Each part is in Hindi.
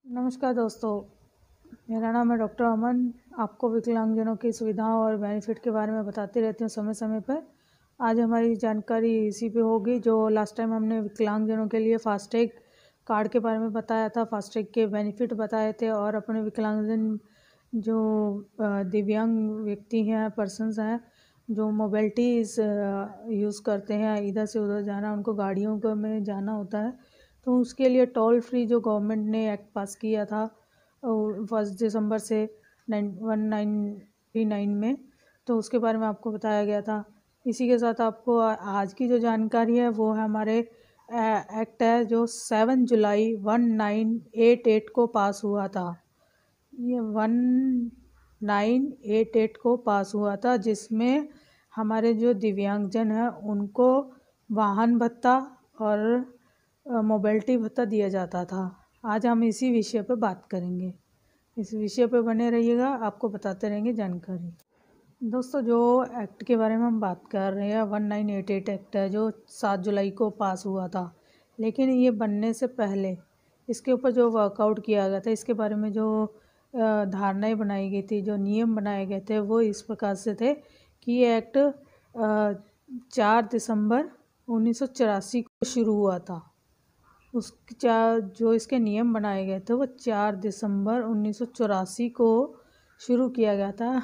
नमस्कार दोस्तों, मेरा नाम है डॉक्टर अमन। आपको विकलांगजनों की सुविधाओं और बेनिफिट के बारे में बताती रहती हूँ समय समय पर। आज हमारी जानकारी इसी पे होगी। जो लास्ट टाइम हमने विकलांगजनों के लिए फास्टैग कार्ड के बारे में बताया था, फास्टैग के बेनिफिट बताए थे और अपने विकलांगजन जो दिव्यांग व्यक्ति हैं, पर्सन्स हैं, जो मोबिलिटीज़ यूज़ करते हैं, इधर से उधर जाना, उनको गाड़ियों को में जाना होता है, तो उसके लिए टोल फ्री जो गवर्नमेंट ने एक्ट पास किया था 1 दिसंबर से 1999 में, तो उसके बारे में आपको बताया गया था। इसी के साथ आपको आज की जो जानकारी है वो है हमारे एक्ट है जो 7 जुलाई 1988 को पास हुआ था। ये 1988 को पास हुआ था, जिसमें हमारे जो दिव्यांगजन हैं उनको वाहन भत्ता और मोबिलिटी भत्ता दिया जाता था। आज हम इसी विषय पर बात करेंगे। इस विषय पर बने रहिएगा, आपको बताते रहेंगे जानकारी। दोस्तों, जो एक्ट के बारे में हम बात कर रहे हैं 1988 एक्ट है जो 7 जुलाई को पास हुआ था। लेकिन ये बनने से पहले इसके ऊपर जो वर्कआउट किया गया था, इसके बारे में जो धारणाएं बनाई गई थी, जो नियम बनाए गए थे, वो इस प्रकार से थे कि ये एक्ट 4 दिसंबर 1984 को शुरू हुआ था। जो इसके नियम बनाए गए थे वो 4 दिसंबर 1984 को शुरू किया गया था।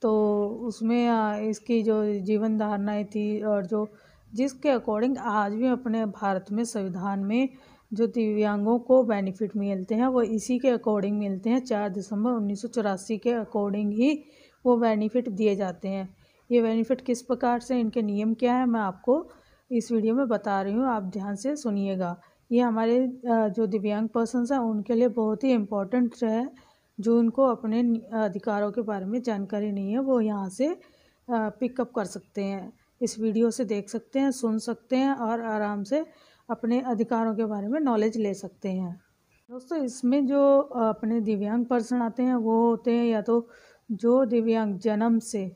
तो उसमें इसकी जो जीवन धारणाएँ थी और जो जिसके अकॉर्डिंग आज भी अपने भारत में संविधान में जो दिव्यांगों को बेनिफिट मिलते हैं वो इसी के अकॉर्डिंग मिलते हैं। 4 दिसंबर 1984 के अकॉर्डिंग ही वो बेनिफिट दिए जाते हैं। ये बेनिफिट किस प्रकार से, इनके नियम क्या है, मैं आपको इस वीडियो में बता रही हूँ, आप ध्यान से सुनिएगा। ये हमारे जो दिव्यांग पर्सन्स हैं उनके लिए बहुत ही इम्पोर्टेंट है। जो उनको अपने अधिकारों के बारे में जानकारी नहीं है वो यहाँ से पिकअप कर सकते हैं, इस वीडियो से देख सकते हैं, सुन सकते हैं और आराम से अपने अधिकारों के बारे में नॉलेज ले सकते हैं। दोस्तों, इसमें जो अपने दिव्यांग पर्सन आते हैं वो होते हैं या तो जो दिव्यांग जन्म से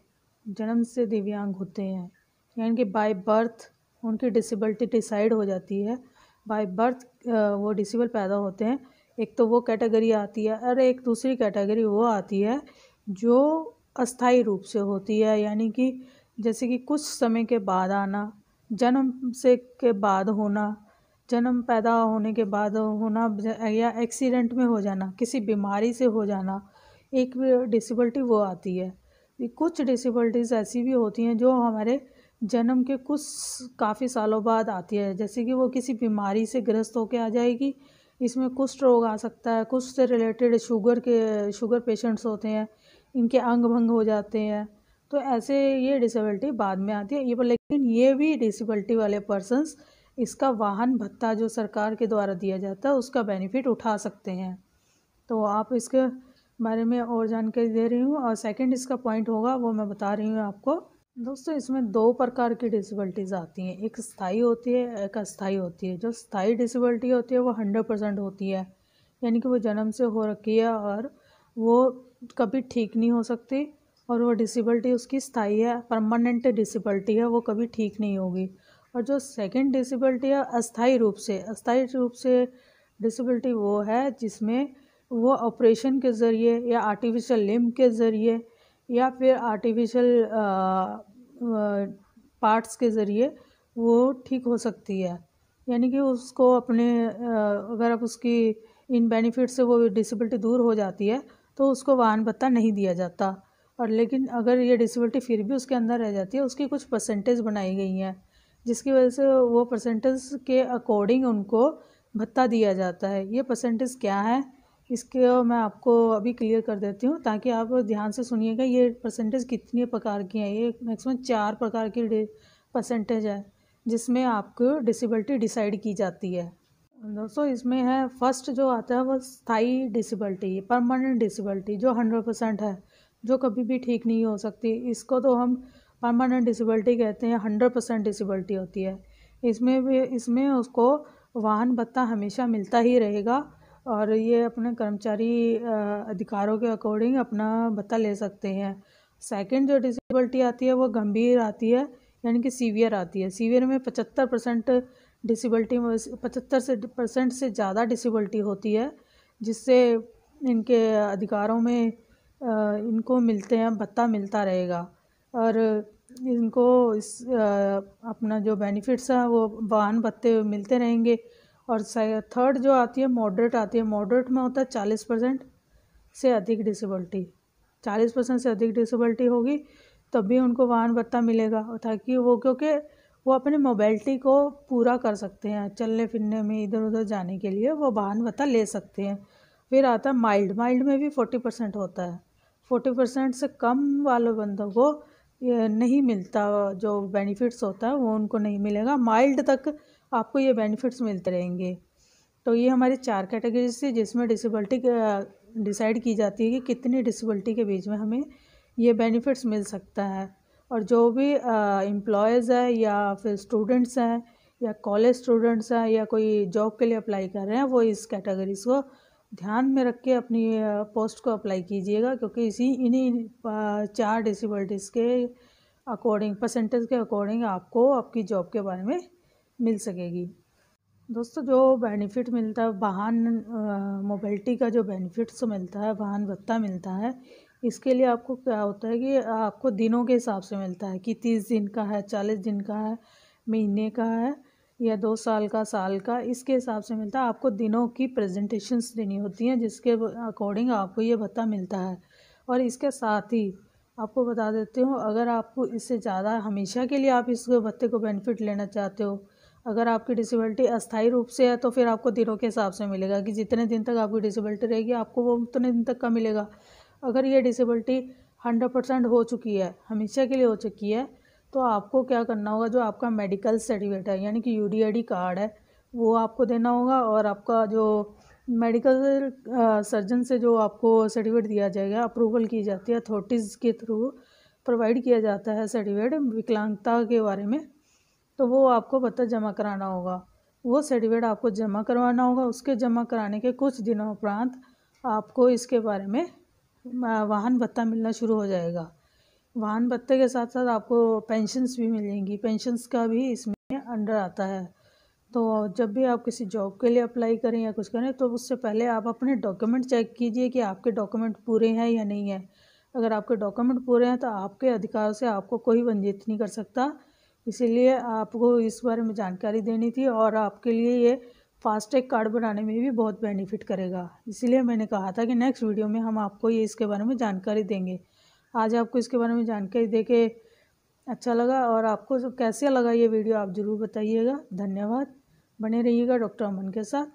दिव्यांग होते हैं, यानी कि बाय बर्थ उनकी डिसेबिलिटी डिसाइड हो जाती है। बाय बर्थ वो डिसेबल पैदा होते हैं। एक तो वो कैटेगरी आती है और एक दूसरी कैटेगरी वो आती है जो अस्थाई रूप से होती है, यानी कि जैसे कि कुछ समय के बाद आना, जन्म से के बाद होना, जन्म पैदा होने के बाद होना, या एक्सीडेंट में हो जाना, किसी बीमारी से हो जाना, एक डिसेबिलिटी वो आती है। कुछ डिसेबिलिटीज़ ऐसी भी होती हैं जो हमारे जन्म के कुछ काफ़ी सालों बाद आती है, जैसे कि वो किसी बीमारी से ग्रस्त होकर आ जाएगी। इसमें कुष्ठ रोग आ सकता है, कुष्ठ से रिलेटेड शुगर पेशेंट्स होते हैं, इनके अंग भंग हो जाते हैं, तो ऐसे ये डिसेबिलिटी बाद में आती है। लेकिन ये भी डिसेबिलिटी वाले पर्सन्स इसका वाहन भत्ता जो सरकार के द्वारा दिया जाता है उसका बेनिफिट उठा सकते हैं। तो आप इसके बारे में और जानकारी दे रही हूँ और सेकंड इसका पॉइंट होगा वो मैं बता रही हूँ आपको। दोस्तों, इसमें 2 प्रकार की डिसेबिलिटीज़ आती हैं, एक स्थायी होती है, एक अस्थायी होती है। जो स्थायी डिसेबिलिटी होती है वो 100% होती है, यानी कि वो जन्म से हो रखी है और वो कभी ठीक नहीं हो सकती, और वो डिसेबिलिटी उसकी स्थायी है, परमानेंट डिसेबिलिटी है, वो कभी ठीक नहीं होगी। और जो सेकंड डिसेबिलिटी है अस्थायी रूप से डिसेबिलिटी वो है जिसमें वो ऑपरेशन के ज़रिए या आर्टिफिशियल लिम्ब के ज़रिए या फिर आर्टिफिशियल पार्ट्स के ज़रिए वो ठीक हो सकती है। यानी कि उसको अपने अगर आप उसकी इन बेनिफिट से वो डिसेबिलिटी दूर हो जाती है तो उसको वाहन भत्ता नहीं दिया जाता। और लेकिन अगर ये डिसेबिलिटी फिर भी उसके अंदर रह जाती है, उसकी कुछ परसेंटेज बनाई गई हैं जिसकी वजह से वो परसेंटेज के अकॉर्डिंग उनको भत्ता दिया जाता है। ये परसेंटेज क्या है इसके मैं आपको अभी क्लियर कर देती हूँ ताकि आप ध्यान से सुनिएगा। ये परसेंटेज कितने प्रकार की हैं, ये मैक्सिमम 4 प्रकार की परसेंटेज है जिसमें आपको डिसेबिलिटी डिसाइड की जाती है। दोस्तों, इसमें है फर्स्ट जो आता है वो स्थायी डिसेबिलिटी, परमानेंट डिसेबिलिटी जो 100% है, जो कभी भी ठीक नहीं हो सकती। इसको तो हम परमानेंट डिसेबिलिटी कहते हैं, 100% डिसेबिलिटी होती है। इसमें उसको वाहन भत्ता हमेशा मिलता ही रहेगा और ये अपने कर्मचारी अधिकारों के अकॉर्डिंग अपना भत्ता ले सकते हैं। सेकंड जो डिसेबिलिटी आती है वो गंभीर आती है, यानी कि सीवियर आती है। सीवियर में 75% डिसेबिलिटी, 75% से ज़्यादा डिसेबिलिटी होती है, जिससे इनके अधिकारों में इनको मिलते हैं, भत्ता मिलता रहेगा। और इनको अपना जो बेनिफिट्स हैं वो वाहन भत्ते मिलते रहेंगे। और थर्ड जो आती है मॉडरेट आती है। मॉडरेट में होता है 40% से अधिक डिसेबिलिटी, 40% से अधिक डिसेबिलिटी होगी तब भी उनको वाहन भत्ता मिलेगा, ताकि वो क्योंकि वो अपनी मोबिलिटी को पूरा कर सकते हैं, चलने फिरने में इधर उधर जाने के लिए वो वाहन भत्ता ले सकते हैं। फिर आता है माइल्ड। माइल्ड में भी 40% होता है। 40% से कम वाले बंदों को ये नहीं मिलता, जो बेनिफिट्स होता है वो उनको नहीं मिलेगा। माइल्ड तक आपको ये बेनिफिट्स मिलते रहेंगे। तो ये हमारी 4 कैटेगरीज थी जिसमें डिसेबिलिटी डिसाइड की जाती है कि कितनी डिसेबिलिटी के बीच में हमें ये बेनिफिट्स मिल सकता है। और जो भी एम्प्लॉयज़ है या फिर स्टूडेंट्स हैं या कॉलेज स्टूडेंट्स हैं या कोई जॉब के लिए अप्लाई कर रहे हैं, वो इस कैटेगरीज को ध्यान में रख के अपनी पोस्ट को अप्लाई कीजिएगा, क्योंकि इन्हीं 4 डिसेबिलिटीज़ के अकॉर्डिंग, परसेंटेज के अकॉर्डिंग आपको आपकी जॉब के बारे में मिल सकेगी। दोस्तों, जो बेनिफिट मिलता है वाहन मोबिलिटी का, जो बेनिफिट्स मिलता है, वाहन भत्ता मिलता है, इसके लिए आपको क्या होता है कि आपको दिनों के हिसाब से मिलता है कि 30 दिन का है, 40 दिन का है, महीने का है या 2 साल का, साल का, इसके हिसाब से मिलता है। आपको दिनों की प्रेजेंटेशंस देनी होती हैं जिसके अकॉर्डिंग आपको ये भत्ता मिलता है। और इसके साथ ही आपको बता देती हूँ, अगर आपको इससे ज़्यादा हमेशा के लिए आप इस भत्ते को बेनिफिट लेना चाहते हो, अगर आपकी डिसेबिलिटी अस्थायी रूप से है तो फिर आपको दिनों के हिसाब से मिलेगा कि जितने दिन तक आपकी डिसेबिलिटी रहेगी आपको वो उतने दिन तक का मिलेगा। अगर ये डिसेबिलिटी 100% हो चुकी है, हमेशा के लिए हो चुकी है, तो आपको क्या करना होगा, जो आपका मेडिकल सर्टिफिकेट है यानी कि UDID कार्ड है वो आपको देना होगा। और आपका जो मेडिकल सर्जन से जो आपको सर्टिफिकेट दिया जाएगा, अप्रूवल की जाती है अथॉरिटीज़ के थ्रू प्रोवाइड किया जाता है सर्टिफिकेट विकलांगता के बारे में, तो वो आपको भत्ता जमा कराना होगा। वो सर्टिफिकेट आपको जमा करवाना होगा। उसके जमा कराने के कुछ दिनों उपरांत आपको इसके बारे में वाहन भत्ता मिलना शुरू हो जाएगा। वाहन भत्ते के साथ साथ आपको पेंशन्स भी मिलेंगी। पेंशन्स का भी इसमें अंडर आता है। तो जब भी आप किसी जॉब के लिए अप्लाई करें या कुछ करें तो उससे पहले आप अपने डॉक्यूमेंट चेक कीजिए कि आपके डॉक्यूमेंट पूरे हैं या नहीं है। अगर आपके डॉक्यूमेंट पूरे हैं तो आपके अधिकार से आपको कोई वंचित नहीं कर सकता। इसीलिए आपको इस बारे में जानकारी देनी थी, और आपके लिए ये फास्टैग कार्ड बनाने में भी बहुत बेनिफिट करेगा। इसीलिए मैंने कहा था कि नेक्स्ट वीडियो में हम आपको ये इसके बारे में जानकारी देंगे। आज आपको इसके बारे में जानकारी देके अच्छा लगा, और आपको कैसे लगा ये वीडियो आप ज़रूर बताइएगा। धन्यवाद। बने रहिएगा डॉक्टर अमन के साथ।